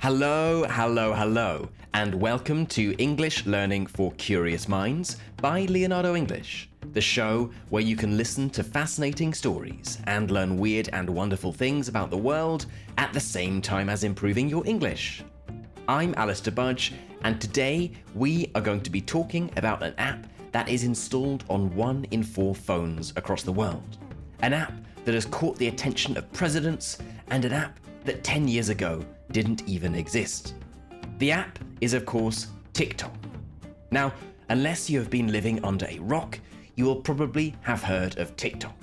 Hello, hello, hello, and welcome to English Learning for Curious Minds by Leonardo English, the show where you can listen to fascinating stories and learn weird and wonderful things about the world at the same time as improving your English. I'm Alistair Budge, and today we are going to be talking about an app that is installed on 1 in 4 phones across the world. An app that has caught the attention of presidents, and an app that 10 years ago didn't even exist. The app is, of course, TikTok. Now, unless you have been living under a rock, you will probably have heard of TikTok.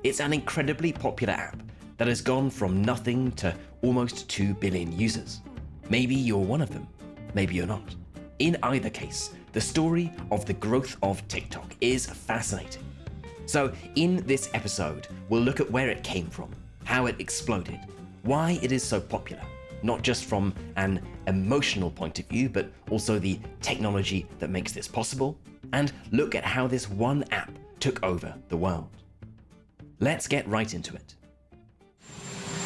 It's an incredibly popular app that has gone from nothing to almost 2 billion users. Maybe you're one of them, maybe you're not. In either case, the story of the growth of TikTok is fascinating. So in this episode, we'll look at where it came from, how it exploded, why it is so popular, not just from an emotional point of view, but also the technology that makes this possible, and look at how this one app took over the world. Let's get right into it.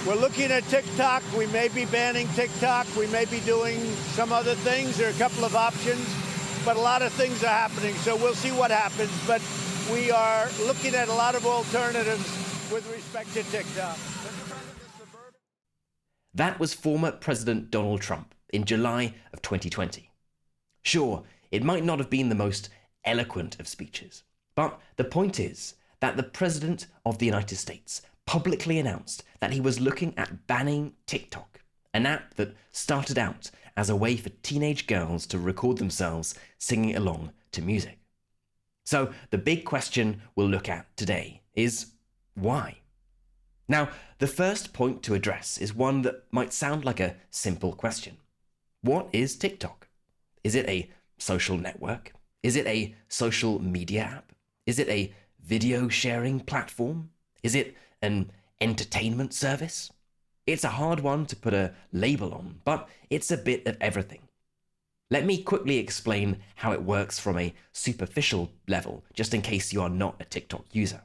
We're looking at TikTok. We may be banning TikTok. We may be doing some other things. There are a couple of options, but a lot of things are happening. So we'll see what happens. But we are looking at a lot of alternatives with respect to TikTok. That was former President Donald Trump in July of 2020. Sure, it might not have been the most eloquent of speeches, but the point is that the President of the United States publicly announced that he was looking at banning TikTok, an app that started out as a way for teenage girls to record themselves singing along to music. So the big question we'll look at today is why? Now, the first point to address is one that might sound like a simple question. What is TikTok? Is it a social network? Is it a social media app? Is it a video sharing platform? Is it an entertainment service? It's a hard one to put a label on, but it's a bit of everything. Let me quickly explain how it works from a superficial level, just in case you are not a TikTok user.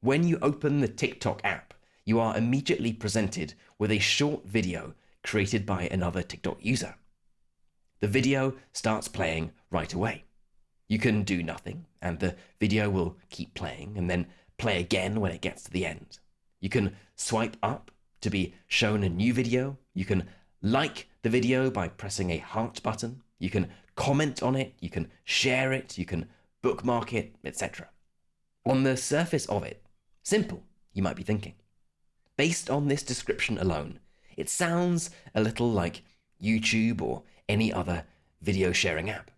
When you open the TikTok app, you are immediately presented with a short video created by another TikTok user. The video starts playing right away. You can do nothing, and the video will keep playing and then play again when it gets to the end. You can swipe up to be shown a new video. You can like the video by pressing a heart button. You can comment on it. You can share it. You can bookmark it, etc. On the surface of it, simple, you might be thinking. Based on this description alone, it sounds a little like YouTube or any other video sharing app.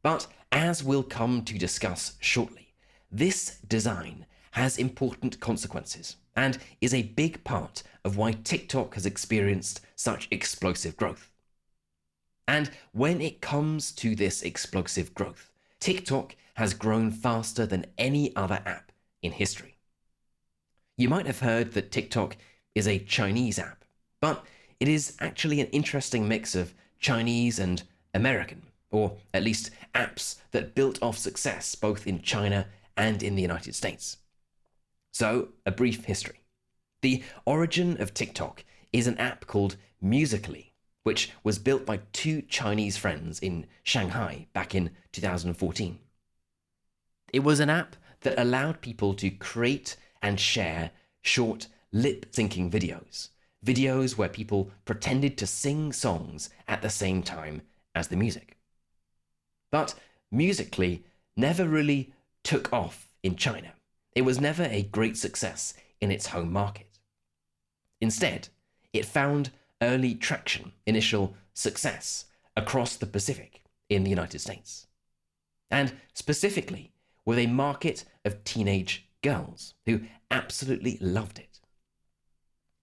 But as we'll come to discuss shortly, this design has important consequences and is a big part of why TikTok has experienced such explosive growth. And when it comes to this explosive growth, TikTok has grown faster than any other app in history. You might have heard that TikTok is a Chinese app, but it is actually an interesting mix of Chinese and American, or at least apps that built off success both in China and in the United States. So, a brief history. The origin of TikTok is an app called Musical.ly, which was built by 2 Chinese friends in Shanghai back in 2014. It was an app that allowed people to create and share short lip-syncing videos where people pretended to sing songs at the same time as the music. But Musical.ly never really took off in China. It was never a great success in its home market. Instead, it found early traction, initial success across the Pacific in the United States, and specifically with a market of teenage girls who absolutely loved it.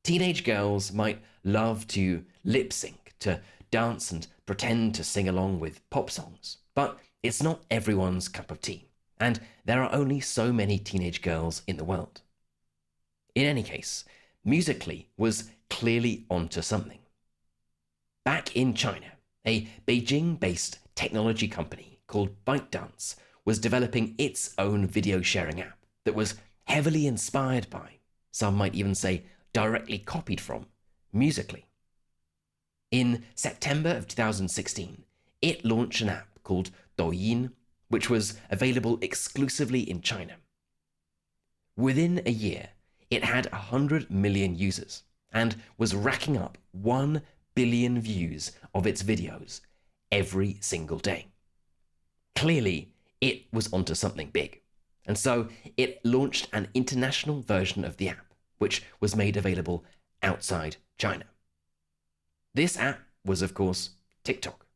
Teenage girls might love to lip sync, to dance and pretend to sing along with pop songs, but it's not everyone's cup of tea, and there are only so many teenage girls in the world. In any case, Musical.ly was clearly onto something. Back in China, a Beijing-based technology company called ByteDance was developing its own video sharing app that was heavily inspired by, some might even say directly copied from, Musical.ly. In September of 2016, it launched an app called Douyin, which was available exclusively in China. Within a year, it had 100 million users and was racking up 1 billion views of its videos every single day. Clearly, it was onto something big, and so it launched an international version of the app, which was made available outside China. This app was, of course, TikTok.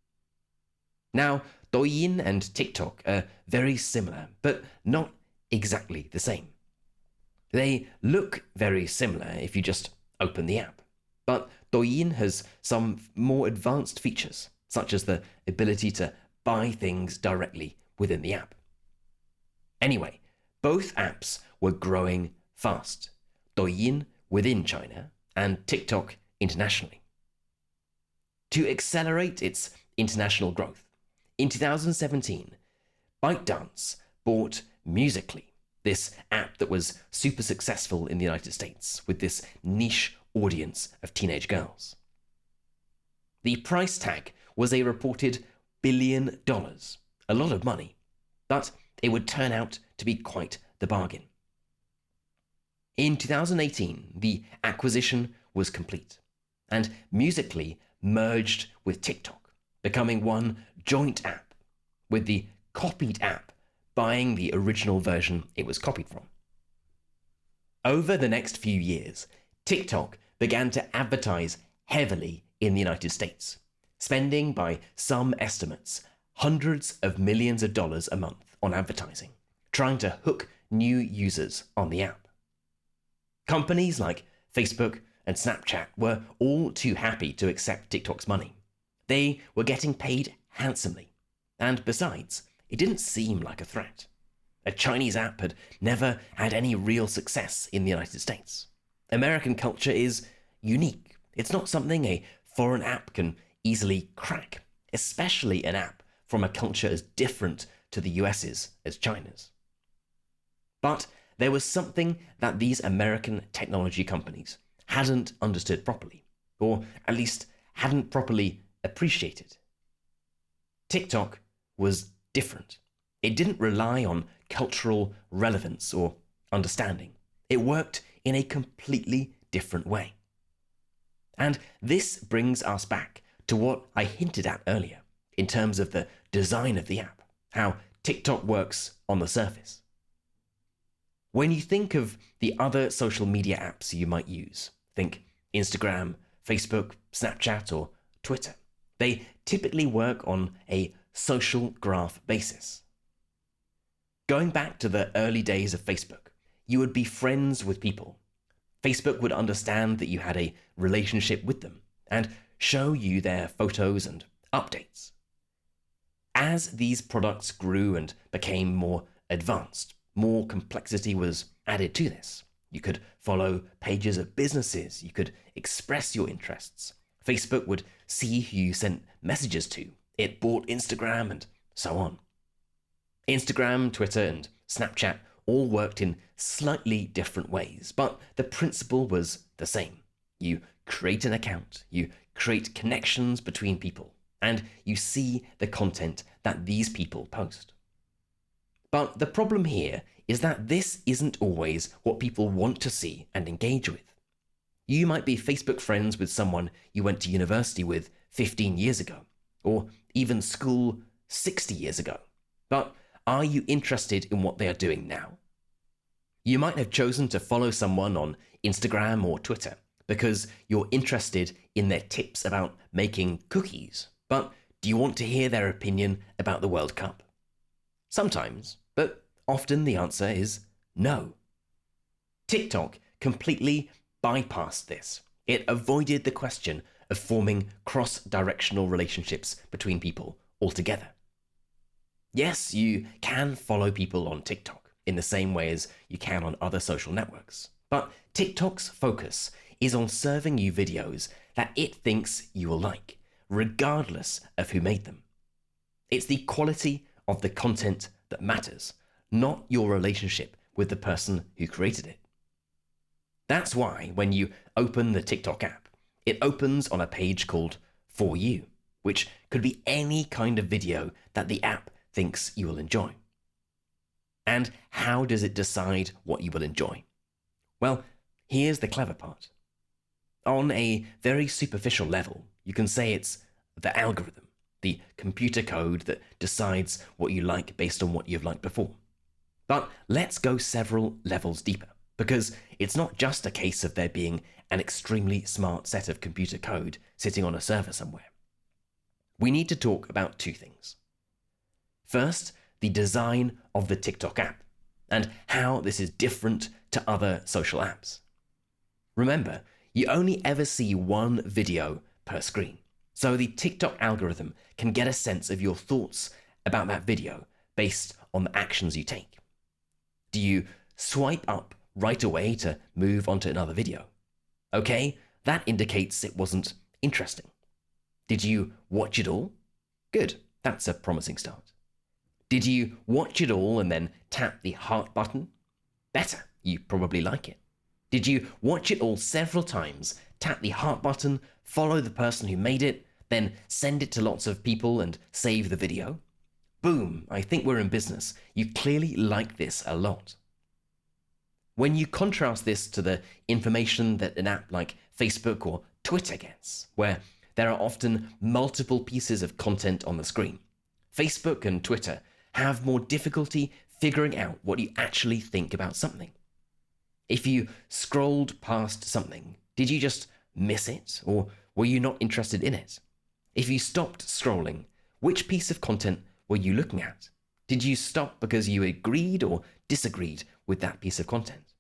Now, Douyin and TikTok are very similar, but not exactly the same. They look very similar if you just open the app, but Douyin has some more advanced features, such as the ability to buy things directly within the app. Anyway, both apps were growing fast, Douyin within China and TikTok internationally. To accelerate its international growth, in 2017, ByteDance bought Musical.ly, this app that was super successful in the United States with this niche audience of teenage girls. The price tag was a reported $1 billion, a lot of money, but it would turn out to be quite the bargain. In 2018, the acquisition was complete, and Musical.ly merged with TikTok, becoming one joint app, with the copied app buying the original version it was copied from. Over the next few years, TikTok began to advertise heavily in the United States, spending, by some estimates, hundreds of millions of dollars a month on advertising, trying to hook new users on the app. Companies like Facebook and Snapchat were all too happy to accept TikTok's money. They were getting paid handsomely, and besides, it didn't seem like a threat. A Chinese app had never had any real success in the United States. American culture is unique. It's not something a foreign app can easily crack, especially an app from a culture as different to the US's as China's. But there was something that these American technology companies hadn't understood properly, or at least hadn't properly appreciated. TikTok was different. It didn't rely on cultural relevance or understanding. It worked in a completely different way. And this brings us back to what I hinted at earlier in terms of the design of the app, how TikTok works on the surface. When you think of the other social media apps you might use, think Instagram, Facebook, Snapchat, or Twitter, they typically work on a social graph basis. Going back to the early days of Facebook, you would be friends with people. Facebook would understand that you had a relationship with them and show you their photos and updates. As these products grew and became more advanced, more complexity was added to this. You could follow pages of businesses, you could express your interests. Facebook would see who you sent messages to. It bought Instagram and so on. Instagram, Twitter, and Snapchat all worked in slightly different ways, but the principle was the same. You create an account, you create connections between people, and you see the content that these people post. But the problem here is that this isn't always what people want to see and engage with. You might be Facebook friends with someone you went to university with 15 years ago, or even school 60 years ago. But are you interested in what they are doing now? You might have chosen to follow someone on Instagram or Twitter because you're interested in their tips about making cookies, but do you want to hear their opinion about the World Cup? Sometimes, but often the answer is no. TikTok completely bypassed this. It avoided the question of forming cross-directional relationships between people altogether. Yes, you can follow people on TikTok in the same way as you can on other social networks, but TikTok's focus is on serving you videos that it thinks you will like, regardless of who made them. It's the quality of the content that matters, not your relationship with the person who created it. That's why when you open the TikTok app, it opens on a page called for you, which could be any kind of video that the app thinks you will enjoy. And how does it decide what you will enjoy? Well, here's the clever part. On a very superficial level, you can say it's the algorithm, the computer code that decides what you like based on what you've liked before. But let's go several levels deeper, because it's not just a case of there being an extremely smart set of computer code sitting on a server somewhere. We need to talk about two things. First, the design of the TikTok app, and how this is different to other social apps. Remember, you only ever see one video per screen, so the TikTok algorithm can get a sense of your thoughts about that video based on the actions you take. Do you swipe up right away to move on to another video? Okay, that indicates it wasn't interesting. Did you watch it all? Good, that's a promising start. Did you watch it all and then tap the heart button? Better, you probably like it. Did you watch it all several times, tap the heart button, follow the person who made it, then send it to lots of people and save the video? Boom, I think we're in business. You clearly like this a lot. When you contrast this to the information that an app like Facebook or Twitter gets, where there are often multiple pieces of content on the screen, Facebook and Twitter have more difficulty figuring out what you actually think about something. If you scrolled past something, did you just miss it, or were you not interested in it? If you stopped scrolling, which piece of content were you looking at? Did you stop because you agreed or disagreed with that piece of content?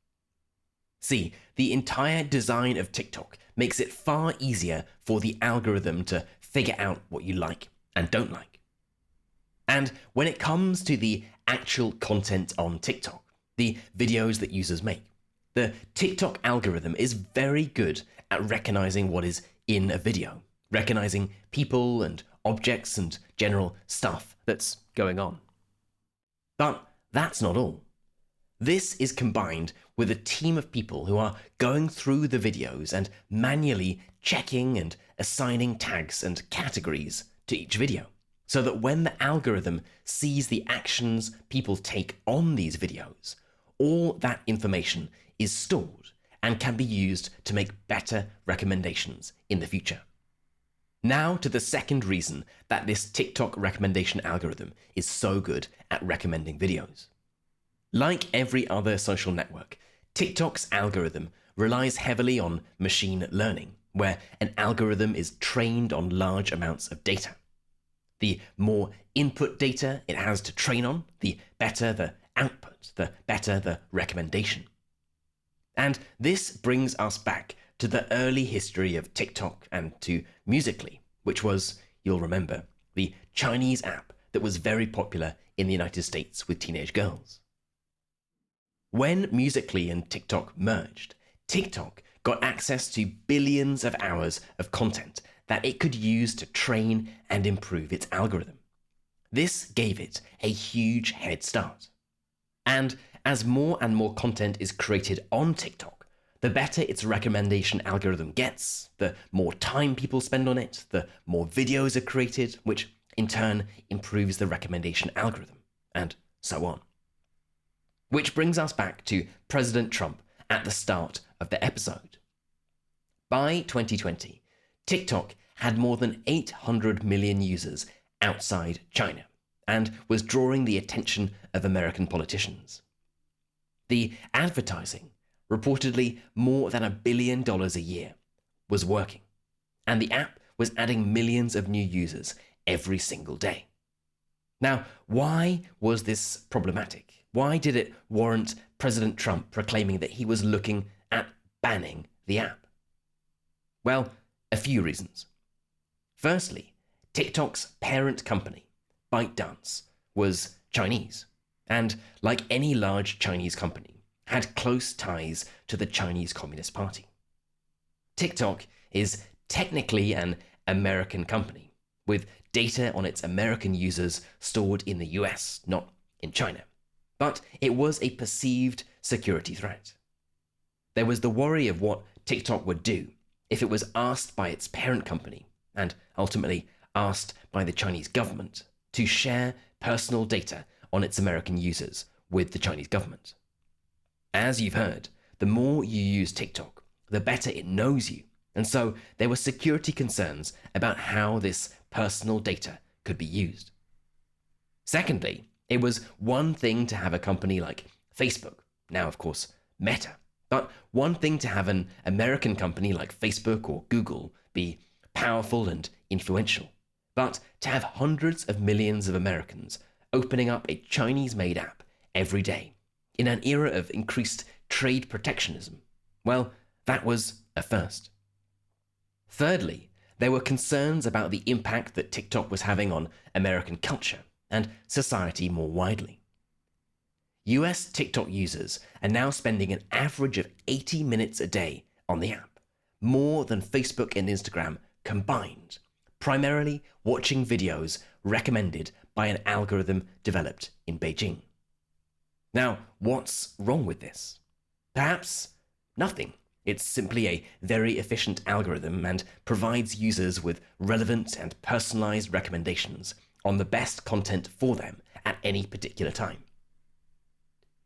See, the entire design of TikTok makes it far easier for the algorithm to figure out what you like and don't like. And when it comes to the actual content on TikTok, the videos that users make, the TikTok algorithm is very good at recognizing what is in a video, recognizing people and objects and general stuff that's going on. But that's not all. This is combined with a team of people who are going through the videos and manually checking and assigning tags and categories to each video, so that when the algorithm sees the actions people take on these videos, all that information is stored and can be used to make better recommendations in the future. Now to the second reason that this TikTok recommendation algorithm is so good at recommending videos. Like every other social network, TikTok's algorithm relies heavily on machine learning, where an algorithm is trained on large amounts of data. The more input data it has to train on, the better the output, the better the recommendation. And this brings us back to the early history of TikTok and to Musical.ly, which was, you'll remember, the Chinese app that was very popular in the United States with teenage girls. When Musical.ly and TikTok merged, TikTok got access to billions of hours of content that it could use to train and improve its algorithm. This gave it a huge head start. And as more and more content is created on TikTok, the better its recommendation algorithm gets, the more time people spend on it, the more videos are created, which in turn improves the recommendation algorithm, and so on. Which brings us back to President Trump at the start of the episode. By 2020, TikTok had more than 800 million users outside China and was drawing the attention of American politicians. The advertising, reportedly more than $1 billion a year, was working, and the app was adding millions of new users every single day. Now, why was this problematic? Why did it warrant President Trump proclaiming that he was looking at banning the app? Well, a few reasons. Firstly, TikTok's parent company, ByteDance, was Chinese, and like any large Chinese company, had close ties to the Chinese Communist Party. TikTok is technically an American company, with data on its American users stored in the US, not in China. But it was a perceived security threat. There was the worry of what TikTok would do if it was asked by its parent company and ultimately asked by the Chinese government to share personal data on its American users with the Chinese government. As you've heard, the more you use TikTok, the better it knows you, and so there were security concerns about how this personal data could be used. Secondly, it was one thing to have a company like Facebook, now of course Meta, but one thing to have an American company like Facebook or Google be powerful and influential, but to have hundreds of millions of Americans opening up a Chinese-made app every day in an era of increased trade protectionism, well, that was a first. Thirdly, there were concerns about the impact that TikTok was having on American culture and society more widely. US TikTok users are now spending an average of 80 minutes a day on the app, more than Facebook and Instagram combined, primarily watching videos recommended by an algorithm developed in Beijing. Now, what's wrong with this? Perhaps nothing. It's simply a very efficient algorithm and provides users with relevant and personalized recommendations on the best content for them at any particular time.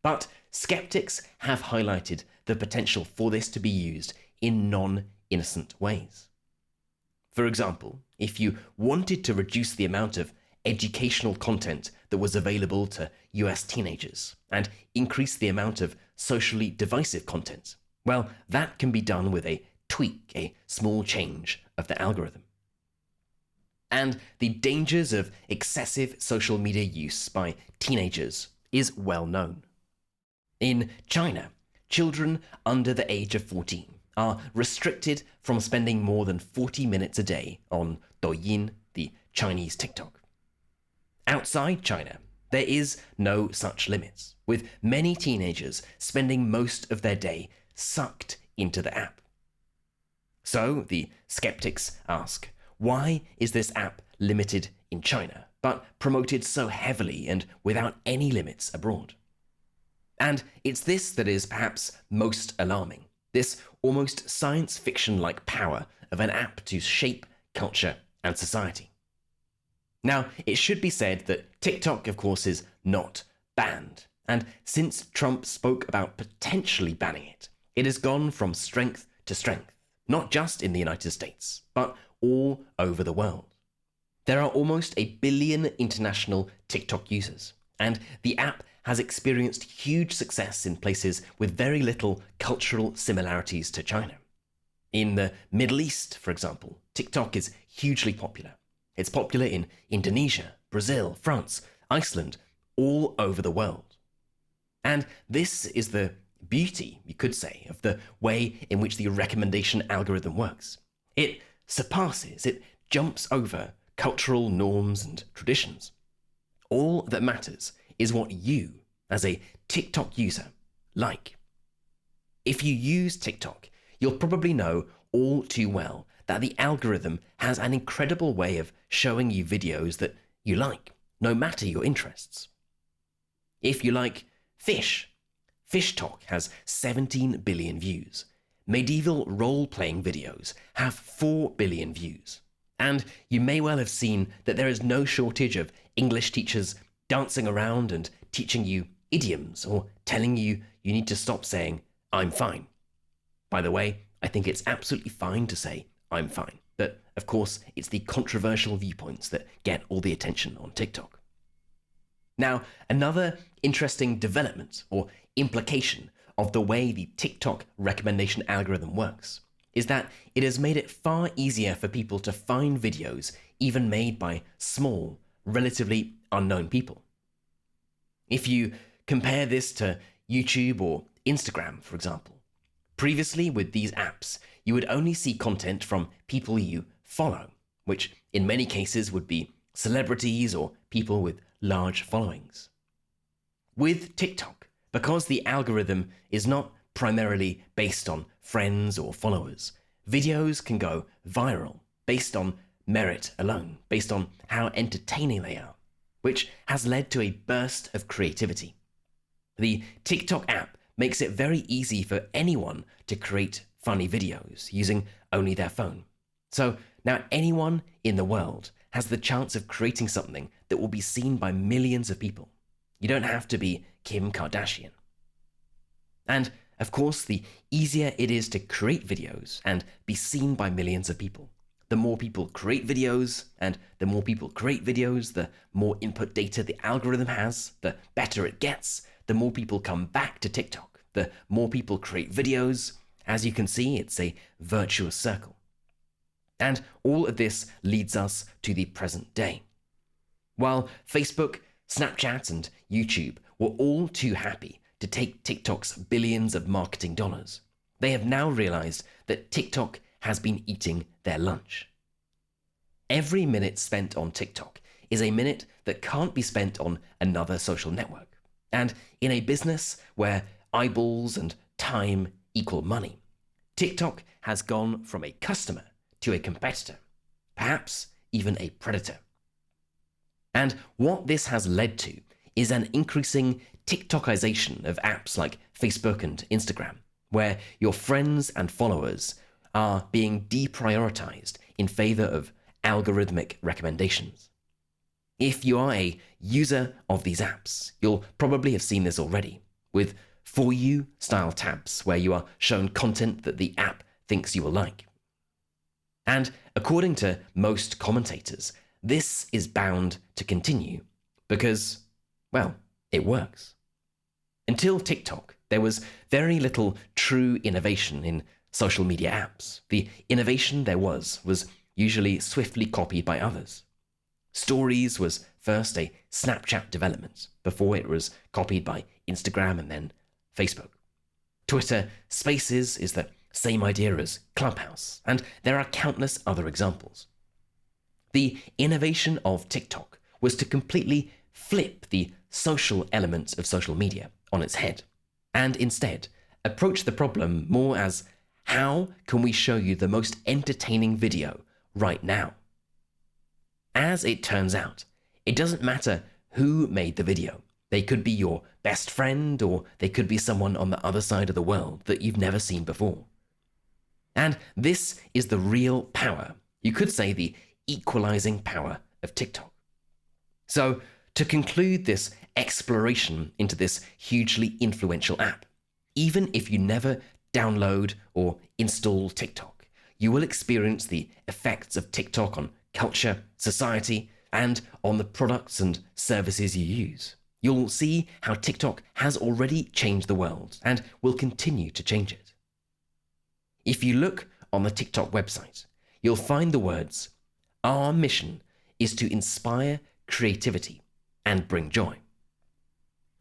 But skeptics have highlighted the potential for this to be used in non-innocent ways. For example, if you wanted to reduce the amount of educational content that was available to US teenagers and increase the amount of socially divisive content, well, that can be done with a tweak, a small change of the algorithm. And the dangers of excessive social media use by teenagers is well known. In China, children under the age of 14 are restricted from spending more than 40 minutes a day on Douyin, the Chinese TikTok. Outside China, there is no such limits, with many teenagers spending most of their day sucked into the app. So the skeptics ask, why is this app limited in China, but promoted so heavily and without any limits abroad? And it's this that is perhaps most alarming, this almost science fiction-like power of an app to shape culture and society. Now, it should be said that TikTok, of course, is not banned, and since Trump spoke about potentially banning it, it has gone from strength to strength, not just in the United States, but all over the world. There are almost 1 billion international TikTok users, and the app has experienced huge success in places with very little cultural similarities to China. In the Middle East, for example, TikTok is hugely popular. It's popular in Indonesia, Brazil, France, Iceland, all over the world. And this is the beauty, you could say, of the way in which the recommendation algorithm works. It surpasses, it jumps over cultural norms and traditions. All that matters is what you, as a TikTok user, like. If you use TikTok, you'll probably know all too well that the algorithm has an incredible way of showing you videos that you like, no matter your interests. If you like fish, Fish Talk has 17 billion views. Medieval role-playing videos have 4 billion views. And you may well have seen that there is no shortage of English teachers dancing around and teaching you idioms or telling you you need to stop saying, "I'm fine." By the way, I think it's absolutely fine to say, "I'm fine." But of course, it's the controversial viewpoints that get all the attention on TikTok. Now, another interesting development or implication of the way the TikTok recommendation algorithm works is that it has made it far easier for people to find videos even made by small, relatively unknown people. If you compare this to YouTube or Instagram, for example, previously with these apps, you would only see content from people you follow, which in many cases would be celebrities or people with large followings. With TikTok, because the algorithm is not primarily based on friends or followers, videos can go viral based on merit alone, based on how entertaining they are, which has led to a burst of creativity. The TikTok app makes it very easy for anyone to create funny videos using only their phone. So now anyone in the world has the chance of creating something that will be seen by millions of people. You don't have to be Kim Kardashian. And of course, the easier it is to create videos and be seen by millions of people. The more people create videos, and the more people create videos, the more input data the algorithm has, the better it gets, the more people come back to TikTok, the more people create videos. As you can see, it's a virtuous circle. And all of this leads us to the present day. While Facebook, Snapchat, and YouTube were all too happy to take TikTok's billions of marketing dollars, they have now realized that TikTok has been eating their lunch. Every minute spent on TikTok is a minute that can't be spent on another social network. And in a business where eyeballs and time equal money, TikTok has gone from a customer to a competitor, perhaps even a predator. And what this has led to is an increasing TikTokization of apps like Facebook and Instagram, where your friends and followers are being deprioritized in favor of algorithmic recommendations. If you are a user of these apps, you'll probably have seen this already, with For You style tabs where you are shown content that the app thinks you will like. And according to most commentators, this is bound to continue because, well, it works. Until TikTok, there was very little true innovation in social media apps. The innovation there was usually swiftly copied by others. Stories was first a Snapchat development before it was copied by Instagram and then Facebook. Twitter Spaces is the same idea as Clubhouse, and there are countless other examples. The innovation of TikTok was to completely flip the social element of social media on its head, and instead approach the problem more as, how can we show you the most entertaining video right now? As it turns out, it doesn't matter who made the video. They could be your best friend, or they could be someone on the other side of the world that you've never seen before. And this is the real power, you could say the equalizing power of TikTok. So, to conclude this exploration into this hugely influential app, even if you never download or install TikTok, you will experience the effects of TikTok on culture, society, and on the products and services you use. You'll see how TikTok has already changed the world and will continue to change it. If you look on the TikTok website, you'll find the words, "Our mission is to inspire creativity and bring joy."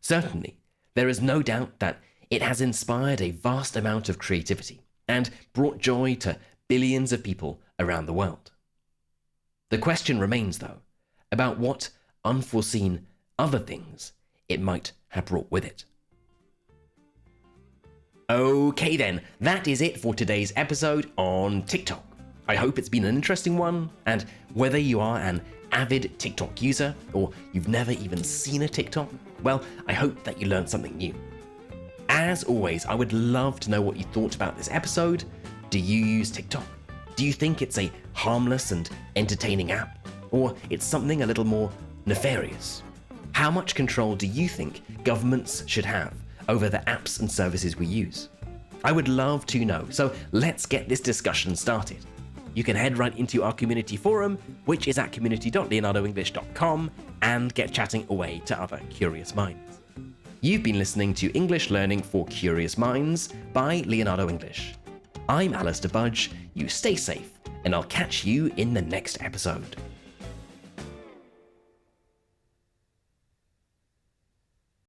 Certainly, there is no doubt that it has inspired a vast amount of creativity and brought joy to billions of people around the world. The question remains, though, about what unforeseen other things it might have brought with it. Okay then, that is it for today's episode on TikTok. I hope it's been an interesting one, and whether you are an avid TikTok user or you've never even seen a TikTok, well, I hope that you learned something new. As always, I would love to know what you thought about this episode. Do you use TikTok? Do you think it's a harmless and entertaining app, or it's something a little more nefarious? How much control do you think governments should have over the apps and services we use? I would love to know, so let's get this discussion started. You can head right into our community forum, which is at community.leonardoenglish.com, and get chatting away to other curious minds. You've been listening to English Learning for Curious Minds by Leonardo English. I'm Alistair Budge, you stay safe, and I'll catch you in the next episode.